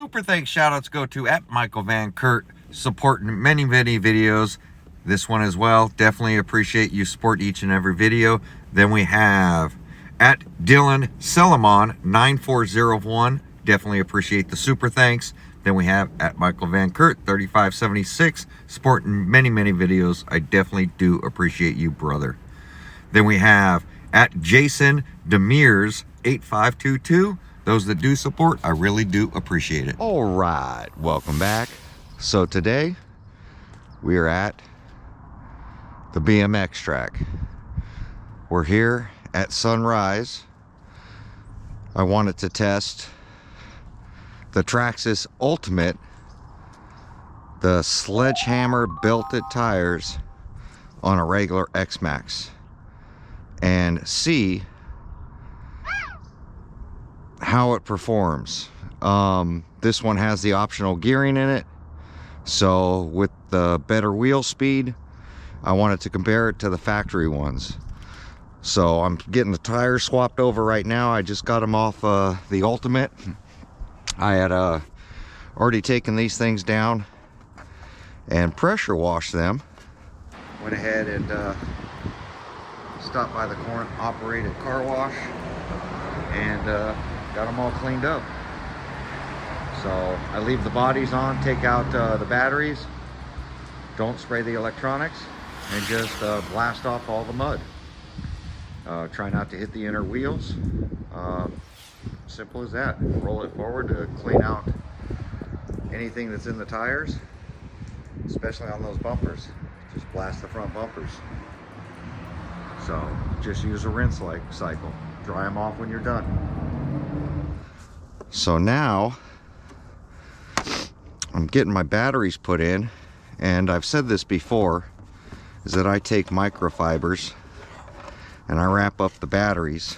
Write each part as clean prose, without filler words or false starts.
super thanks shout outs go to at Michael Van Kurt, supporting many videos. This one as well. Definitely appreciate you support each and every video. Then we have at Dylan Selimon 9401. Definitely appreciate the super thanks. Then we have at Michael Van Kurt 3576, supporting many videos. I definitely do appreciate you, brother. Then we have at Jason Demers 8522. Those that do support, I really do appreciate it. All right, welcome back. So today we are at the BMX track. We're here at Sunrise. I wanted to test the Traxxas Ultimate, the Sledgehammer belted tires on a regular Xmaxx, and see how it performs. This one has the optional gearing in it, so with the better wheel speed, I wanted to compare it to the factory ones. So I'm getting the tires swapped over right now. I just got them off the Ultimate. I had already taken these things down and pressure washed them. Went ahead and stopped by the current operated car wash and got them all cleaned up. So I leave the bodies on, take out the batteries, don't spray the electronics, and just blast off all the mud. Try not to hit the inner wheels. Simple as that. Roll it forward to clean out anything that's in the tires, especially on those bumpers. Just blast the front bumpers. So just use a rinse cycle. Dry them off when you're done. So now I'm getting my batteries put in, and I've said this before, is that I take microfibers and I wrap up the batteries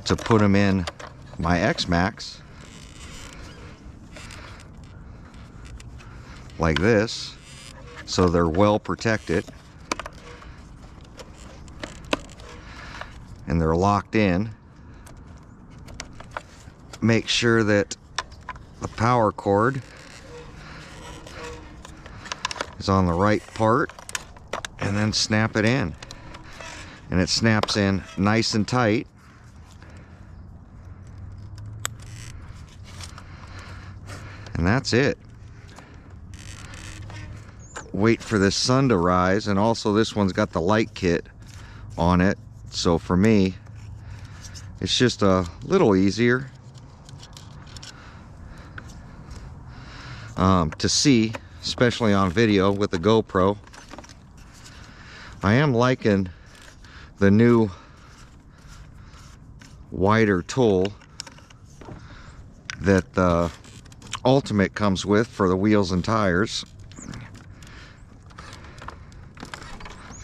to put them in my Xmaxx like this, so they're well protected and they're locked in. Make sure that the power cord is on the right part, and then snap it in, and it snaps in nice and tight. And that's it. Wait for this sun to rise, and also this one's got the light kit on it, so for me it's just a little easier to see, especially on video with the GoPro. I am liking the new wider tool that the Ultimate comes with for the wheels and tires,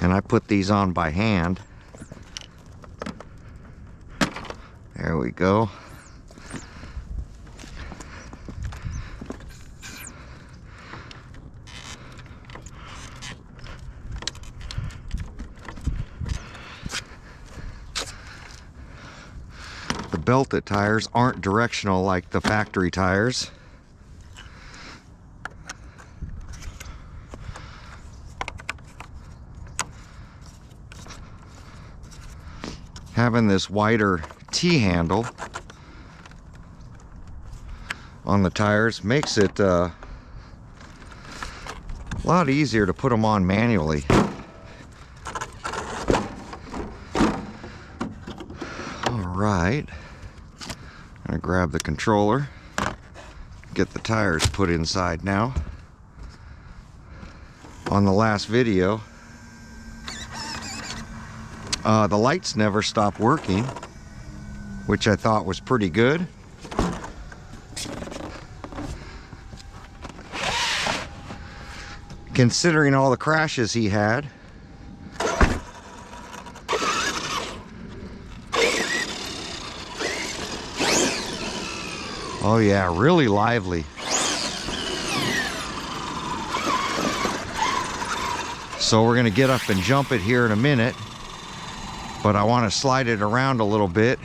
and I put these on by hand. There we go. The belted tires aren't directional like the factory tires. Having this wider T-handle on the tires makes it a lot easier to put them on manually. Alright, I'm gonna grab the controller, get the tires put inside now. On the last video, the lights never stopped working, which I thought was pretty good. Considering all the crashes he had. Oh yeah, really lively. So we're gonna get up and jump it here in a minute, but I want to slide it around a little bit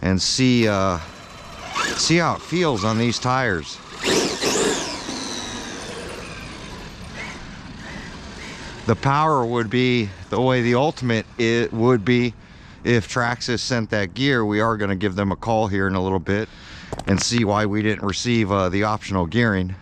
and see how it feels on these tires. The power would be the way the Ultimate it would be if Traxxas sent that gear. We are going to give them a call here in a little bit and see why we didn't receive the optional gearing.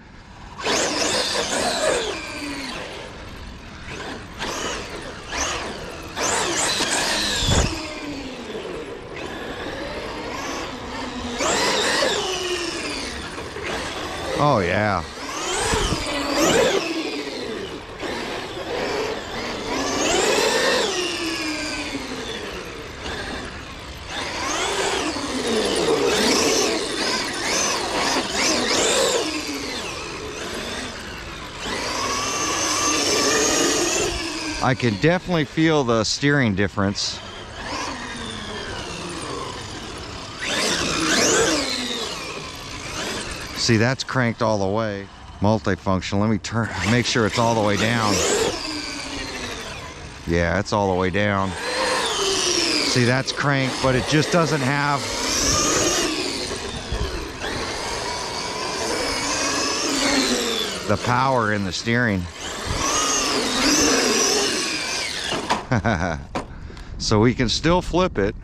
Oh yeah. I can definitely feel the steering difference. See, that's cranked all the way. Multifunction. Let me make sure it's all the way down. Yeah, it's all the way down. See, that's cranked, but it just doesn't have the power in the steering. So we can still flip it,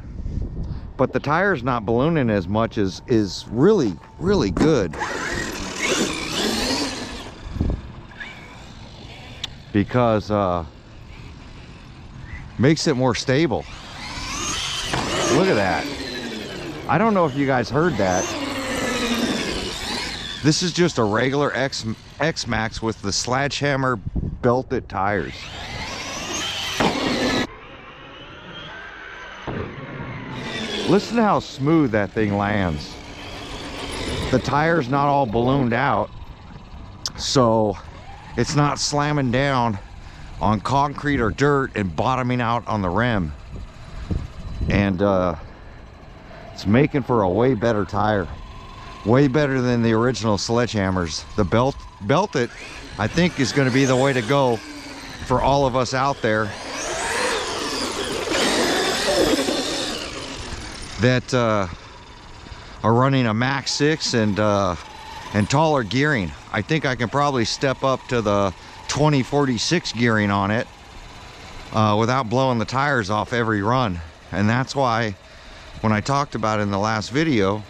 but the tire's not ballooning as much as is really good, because makes it more stable. Look at that. I don't know if you guys heard that. This is just a regular Xmaxx with the Sledgehammer belted tires. Listen to how smooth that thing lands. The tire's not all ballooned out, so it's not slamming down on concrete or dirt and bottoming out on the rim. And it's making for a way better tire. Way better than the original Sledgehammers. The belted, I think, is going to be the way to go for all of us out there that are running a Max 6 and taller gearing. I think I can probably step up to the 2046 gearing on it without blowing the tires off every run. And that's why when I talked about in the last video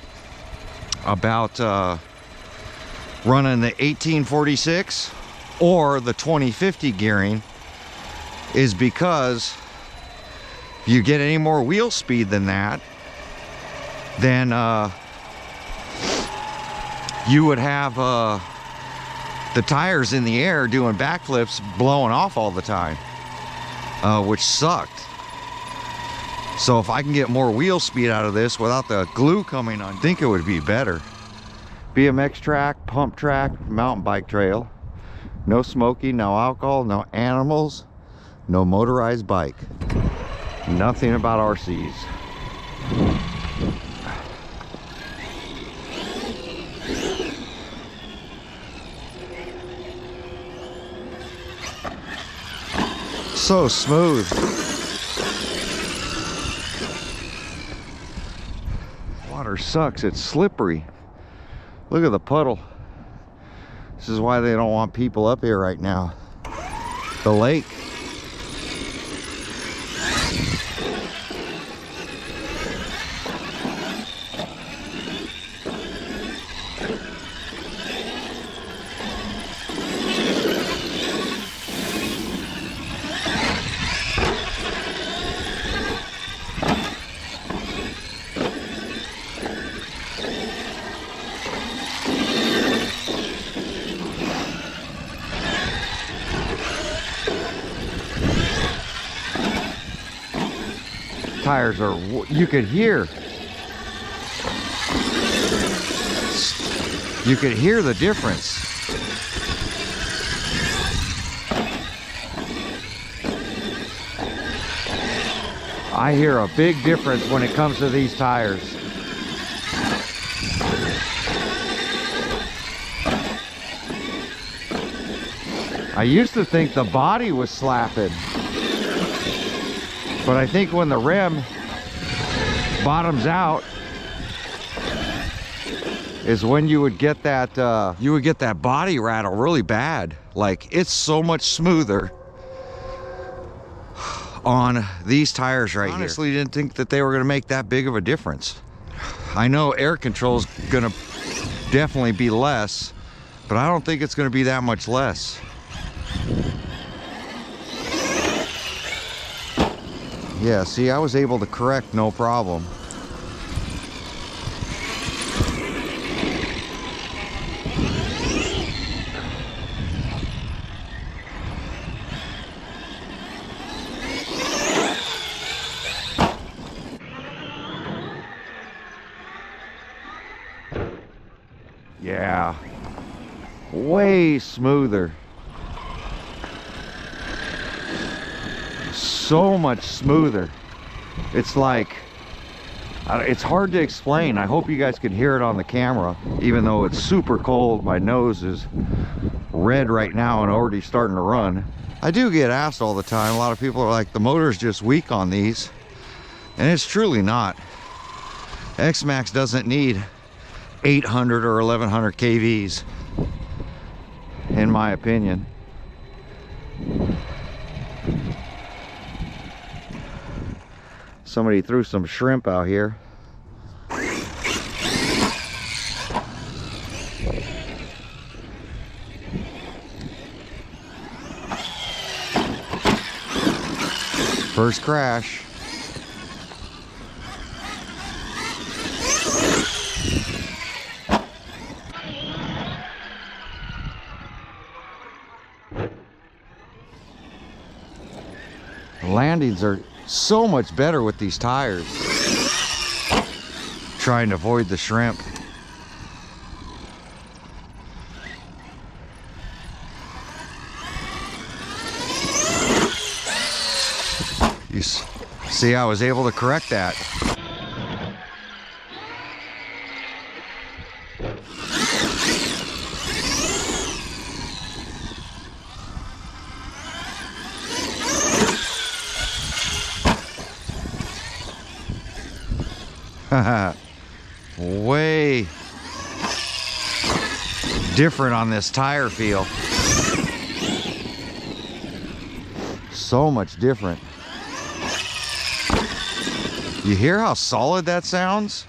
about running the 1846 or the 2050 gearing, is because if you get any more wheel speed than that, then you would have the tires in the air doing backflips, blowing off all the time, which sucked. So if I can get more wheel speed out of this without the glue coming on, I think it would be better. BMX track, pump track, mountain bike trail. No smoking, no alcohol, no animals, no motorized bike. Nothing about RCs. So smooth. Water sucks, it's slippery. Look at the puddle. This is why they don't want people up here right now. The lake. Tires are, you could hear the difference. I hear a big difference when it comes to these tires. I used to think the body was slapping, but I think when the rim bottoms out is when you would get that body rattle really bad. Like, it's so much smoother on these tires right here. Honestly, didn't think that they were gonna make that big of a difference. I know air control is gonna definitely be less, but I don't think it's gonna be that much less. Yeah, see, I was able to correct no problem. Yeah, way smoother. So much smoother. It's like, it's hard to explain. I hope you guys can hear it on the camera, even though it's super cold. My nose is red right now and already starting to run. I do get asked all the time. A lot of people are like, the motor's just weak on these, and it's truly not. Xmaxx doesn't need 800 or 1100 kVs, in my opinion. Somebody threw some shrimp out here. First crash. Landings are so much better with these tires. Trying to avoid the shrimp. You see, I was able to correct that. Way different on this tire feel. So much different. You hear how solid that sounds?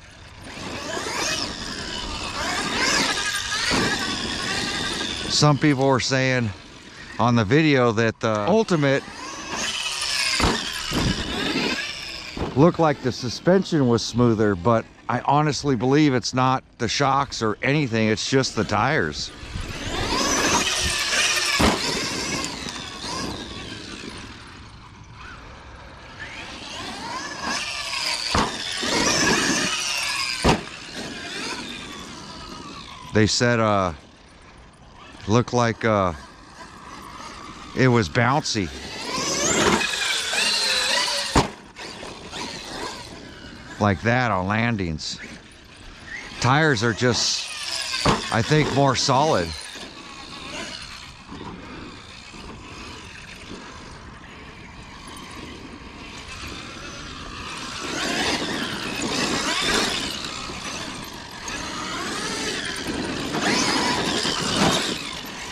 Some people were saying on the video that the Ultimate looked like the suspension was smoother, but I honestly believe it's not the shocks or anything, it's just the tires. They said looked like it was bouncy. Like that on landings. Tires are just, I think, more solid.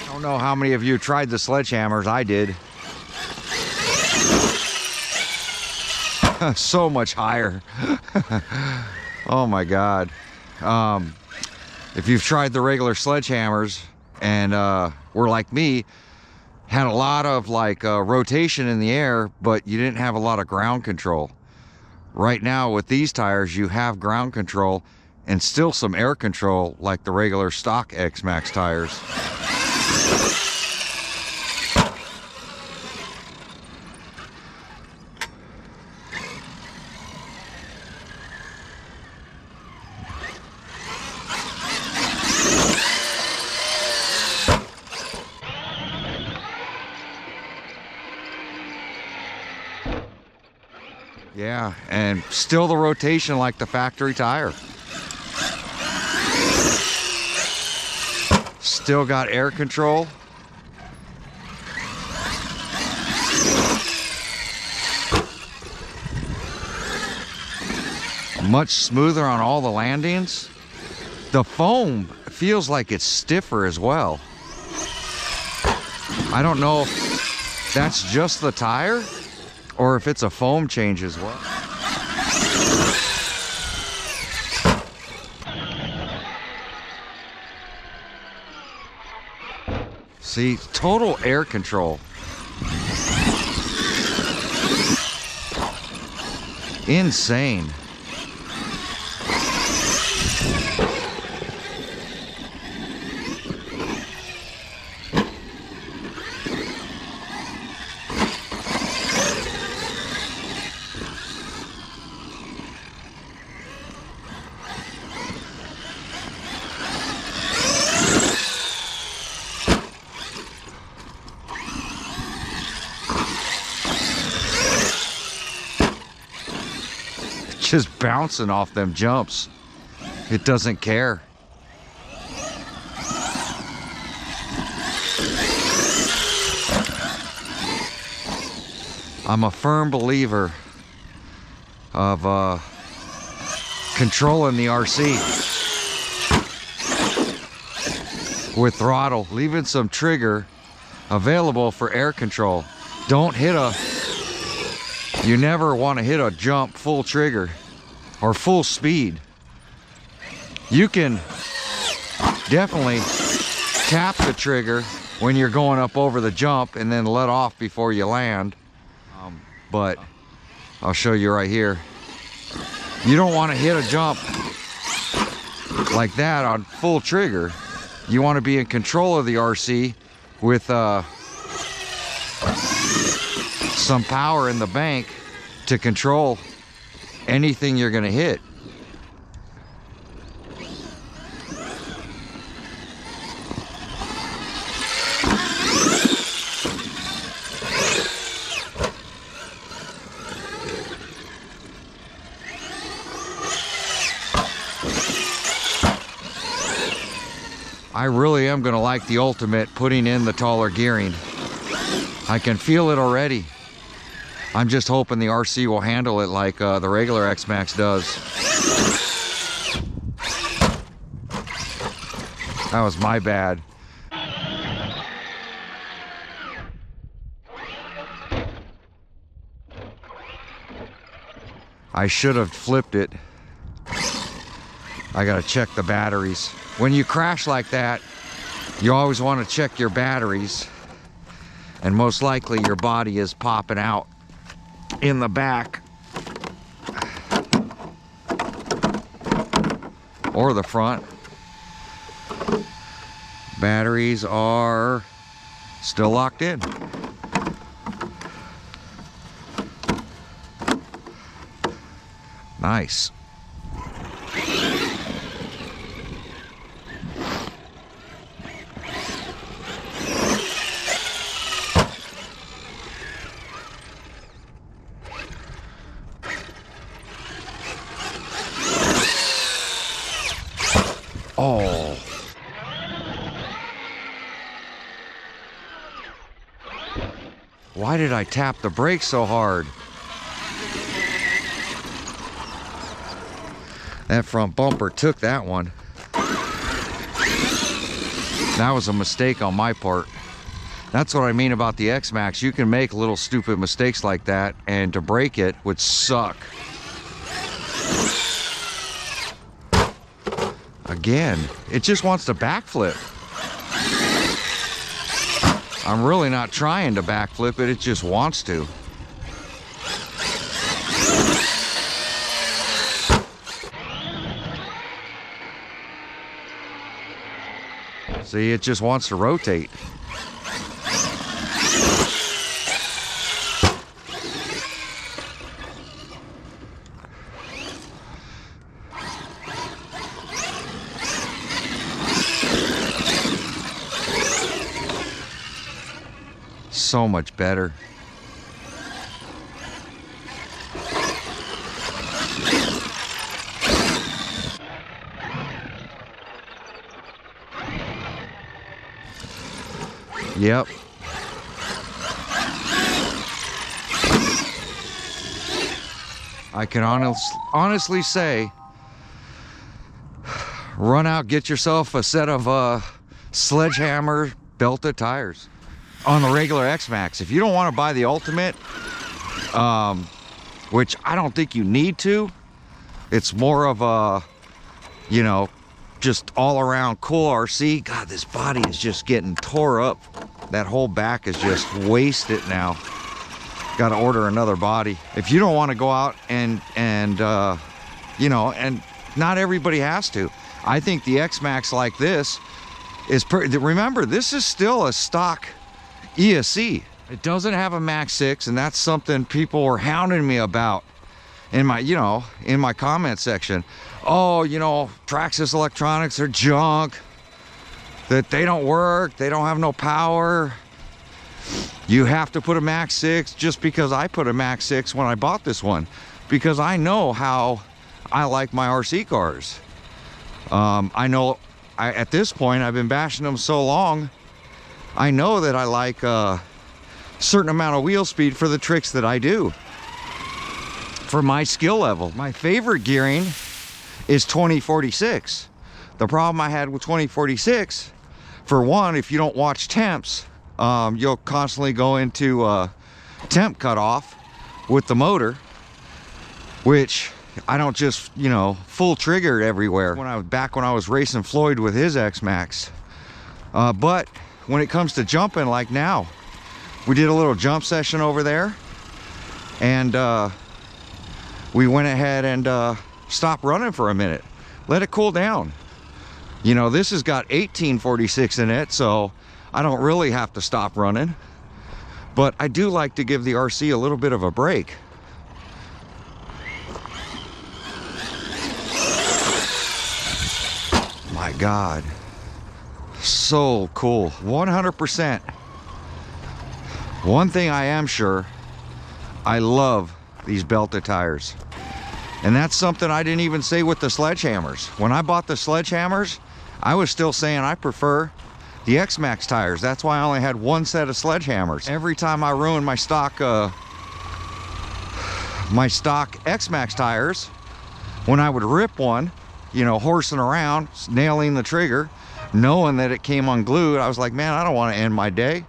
I don't know how many of you tried the Sledgehammers. I did. So much higher. Oh my God. If you've tried the regular Sledgehammers and were like me, had a lot of like rotation in the air, but you didn't have a lot of ground control. Right now with these tires, you have ground control and still some air control like the regular stock Xmaxx tires. Yeah, and still the rotation like the factory tire. Still got air control. Much smoother on all the landings. The foam feels like it's stiffer as well. I don't know if that's just the tire or if it's a foam change as well. See, total air control. Insane. Just bouncing off them jumps. It doesn't care. I'm a firm believer of controlling the RC with throttle, leaving some trigger available for air control. Don't hit you never want to hit a jump full trigger or full speed. You can definitely tap the trigger when you're going up over the jump and then let off before you land. But I'll show you right here. You don't want to hit a jump like that on full trigger. You want to be in control of the RC with some power in the bank to control anything you're going to hit. I really am going to like the Ultimate putting in the taller gearing. I can feel it already. I'm just hoping the RC will handle it like the regular Xmaxx does. That was my bad. I should have flipped it. I gotta check the batteries. When you crash like that, you always want to check your batteries. And most likely your body is popping out in the back or the front. Batteries are still locked in. Nice. Oh. Why did I tap the brakes so hard? That front bumper took that one. That was a mistake on my part. That's what I mean about the Xmaxx. You can make little stupid mistakes like that, and to break it would suck. Again, it just wants to backflip. I'm really not trying to backflip it, it just wants to. See, it just wants to rotate. So much better. Yep. I can honestly say run out, get yourself a set of Sledgehammer belted tires on the regular Xmaxx. If you don't want to buy the Ultimate, which I don't think you need to, it's more of a, you know, just all around cool RC. God, this body is just getting tore up. That whole back is just wasted now. Got to order another body. If you don't want to go out and you know, and not everybody has to. I think the Xmaxx like this is remember, this is still a stock ESC. It doesn't have a Max 6, and that's something people were hounding me about in my, you know, in my comment section. Oh, you know, Traxxas electronics are junk, that they don't work, they don't have no power. You have to put a Max 6. Just because I put a Max 6 when I bought this one, because I know how I like my RC cars. I know at this point, I've been bashing them so long, I know that I like a certain amount of wheel speed for the tricks that I do, for my skill level. My favorite gearing is 2046. The problem I had with 2046, for one, if you don't watch temps, you'll constantly go into temp cutoff with the motor, which I don't just, you know, full trigger everywhere. When I was racing Floyd with his Xmaxx, but when it comes to jumping, like now, we did a little jump session over there, and we went ahead and stopped running for a minute, let it cool down. You know, this has got 1846 in it, so I don't really have to stop running, but I do like to give the RC a little bit of a break. My God, so cool. 100%. One thing I am sure, I love these belted tires, and that's something I didn't even say with the Sledgehammers. When I bought the Sledgehammers, I was still saying I prefer the Xmaxx tires. That's why I only had one set of Sledgehammers. Every time I ruined my stock Xmaxx tires, when I would rip one, you know, horsing around, nailing the trigger, knowing that it came unglued, I was like, man, I don't want to end my day.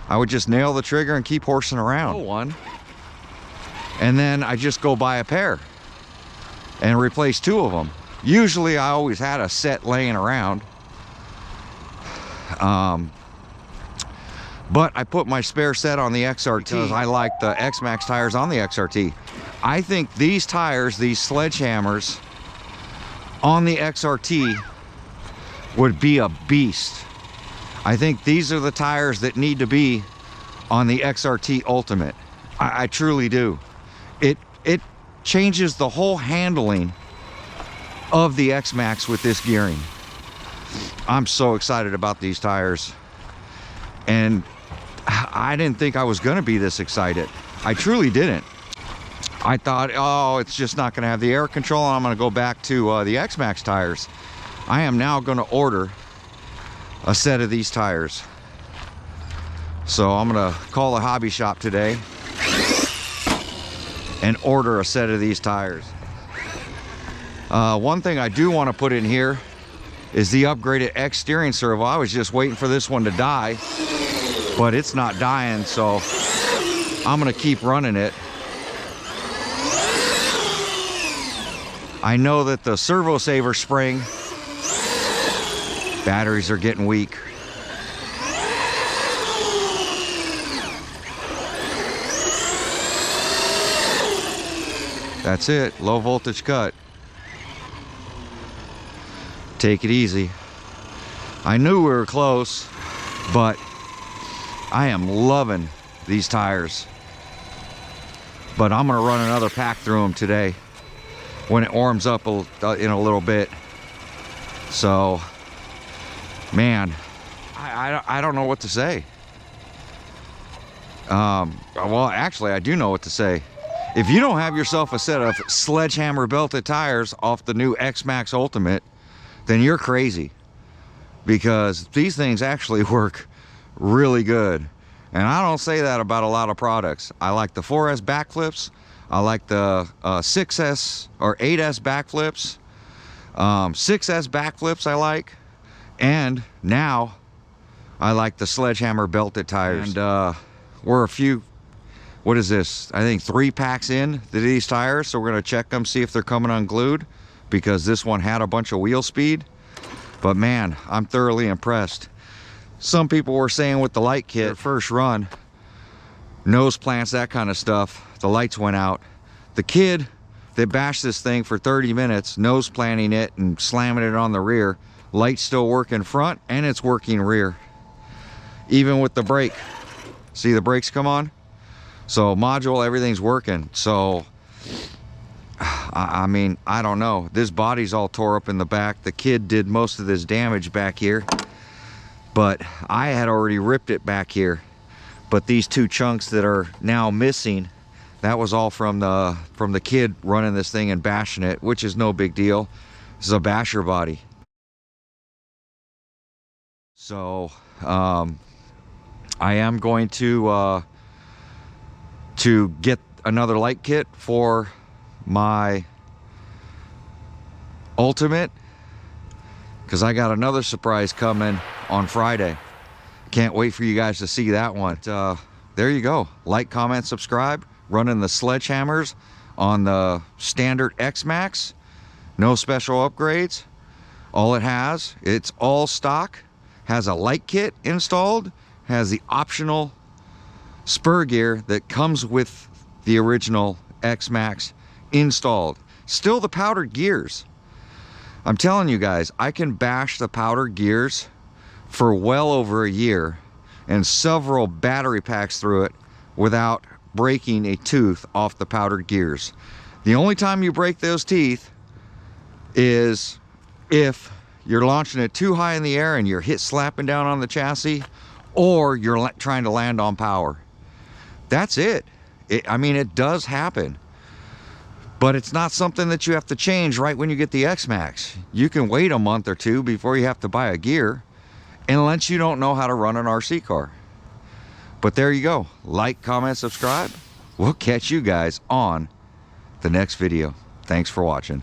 I would just nail the trigger and keep horsing around. One, and then I just go buy a pair and replace two of them. Usually I always had a set laying around, but I put my spare set on the XRT because I like the Xmaxx tires on the XRT. I think these tires, these Sledgehammers on the XRT, would be a beast. I think these are the tires that need to be on the XRT Ultimate. I truly do. It changes the whole handling of the Xmaxx with this gearing. I'm so excited about these tires, and I didn't think I was gonna be this excited. I truly didn't. I thought, oh, it's just not gonna have the air control, and I'm gonna go back to the Xmaxx tires. I am now gonna order a set of these tires. So I'm gonna call a hobby shop today and order a set of these tires. One thing I do want to put in here is the upgraded X steering servo. I was just waiting for this one to die, but it's not dying, so I'm gonna keep running it. I know that the servo saver spring batteries are getting weak. That's it, low voltage cut. Take it easy. I knew we were close, but I am loving these tires. But I'm gonna run another pack through them today when it warms up in a little bit. So, man, I don't know what to say. Well, actually, I do know what to say. If you don't have yourself a set of Sledgehammer belted tires off the new Xmaxx Ultimate, then you're crazy, because these things actually work really good. And I don't say that about a lot of products. I like the 4S backflips. I like the 6S or 8S backflips. 6S backflips I like, and now I like the Sledgehammer belted tires. And we're a few, what is this? I think 3 packs in to these tires, so we're gonna check them, see if they're coming unglued, because this one had a bunch of wheel speed. But man, I'm thoroughly impressed. Some people were saying with the light kit, their first run, nose plants, that kind of stuff, the lights went out. The kid that bashed this thing for 30 minutes, nose planting it and slamming it on the rear, lights still working front and it's working rear. Even with the brake. See the brakes come on? So module, everything's working. So, I mean, I don't know. This body's all tore up in the back. The kid did most of this damage back here, but I had already ripped it back here. But these 2 chunks that are now missing, that was all from the kid running this thing and bashing it, which is no big deal. This is a basher body. So I am going to get another light kit for my Ultimate, because I got another surprise coming on Friday. Can't wait for you guys to see that one. There you go. Like, comment, subscribe. Running the Sledgehammers on the standard Xmaxx. No special upgrades. All it has, it's all stock. Has a light kit installed. Has the optional spur gear that comes with the original Xmaxx installed. Still the powdered gears. I'm telling you guys, I can bash the powdered gears for well over a year and several battery packs through it without breaking a tooth off the powdered gears. The only time you break those teeth is if you're launching it too high in the air and you're slapping down on the chassis, or you're trying to land on power. That's it. I mean, it does happen. But it's not something that you have to change right when you get the Xmaxx. You can wait a month or 2 before you have to buy a gear, unless you don't know how to run an RC car. But there you go. Like, comment, subscribe. We'll catch you guys on the next video. Thanks for watching.